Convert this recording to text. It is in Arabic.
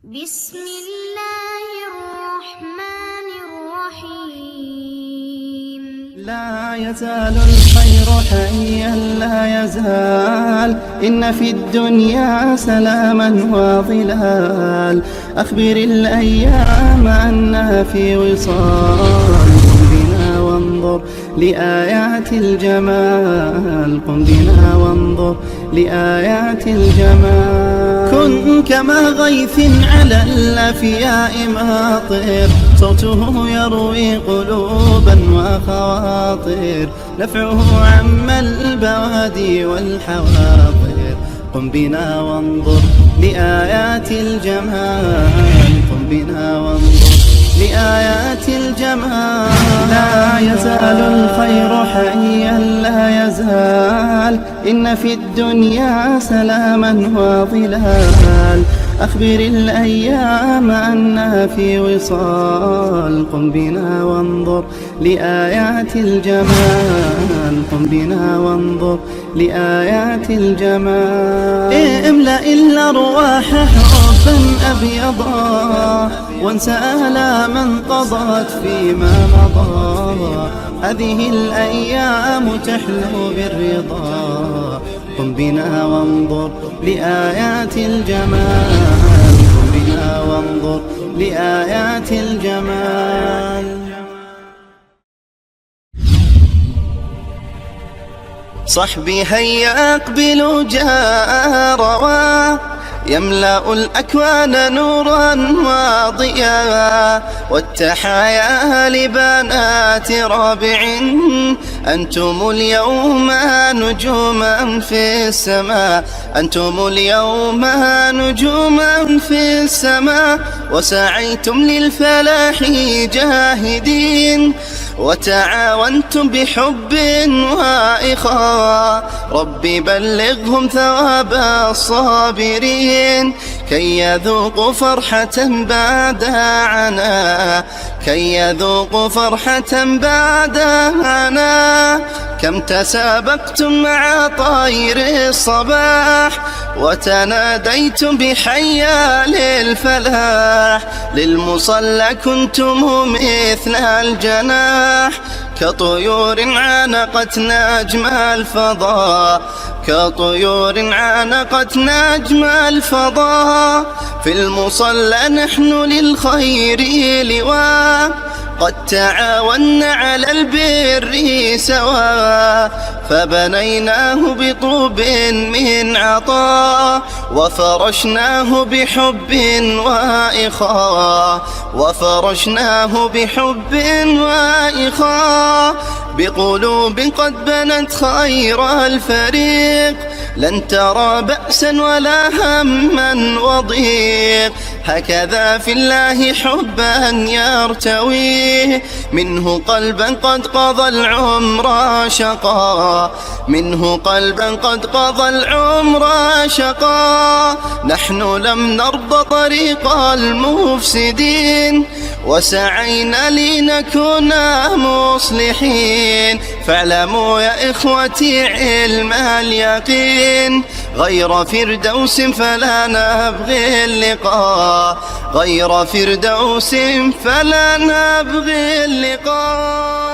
بسم الله الرحمن الرحيم. لا يزال الخير حيا لا يزال، إن في الدنيا سلاما وظلال. أخبر الأيام أنها في وصال، قم بنا وانظر لآيات الجمال، قم بنا وانظر لآيات الجمال. كن كما غيث على الأفياء ماطر، صوته يروي قلوبا وخواطر، نفعه عم البوادي والحواطر. قم بنا وانظر لآيات الجمال، قم بنا وانظر لآيات الجمال. لا يزال الخير حيا لا يزال، إن في الدنيا سلاما وظلال. أخبر الأيام أنها في وصال، قم بنا وانظر لآيات الجمال، قم بنا وانظر لآيات الجمال. املأ الأرواح حبا أبيضا، وانسى آلاما قضت فيما مضى. هذه الأيام تحلو بالرضا، قم بنا وانظر لآيات الجمال، قم بنا وانظر لآيات الجمال. صحبي هيا أقبلوا جاء روا، يملأ الأكوان نورا وضياء. والتحايا لبنات رابع، أنتم اليوم نجوما في السماء، أنتم اليوم نجوما في السماء. وسعيتم للفلاح جاهدين، وتعاونتم بحب وإخاء. ربي بلغهم ثواب الصابرين، كي يذوقوا فرحة بعد عنا، كي يذوقوا فرحة بعد عنا. كم تسابقتم مع طير الصباح، وتناديتم بحيا للفلاح. للمصلى كنتم مثل الجناح، كطيور عانقت نجم الفضاء، كطيور عانقت نجم الفضاء. في المصلى نحن للخير لواء، قد تعاوننا على البر سوا. فبنيناه بطوب من عطاء، وفرشناه بحب وإخاء، وفرشناه بحب وإخاء. بقلوب قد بنت خير الفريق، لن ترى بأسا ولا هما وضيق. هكذا في الله حبا يرتويه، منه قلبا قد قضى العمر شقا، منه قلبا قد قضى العمر شقا. نحن لم نرضى طريق المفسدين، وسعينا لنكون مصلحين. فاعلموا يا إخوتي علم اليقين، غير فردوس فلا نبغي اللقاء، غير فردوس فلا نبغي اللقاء.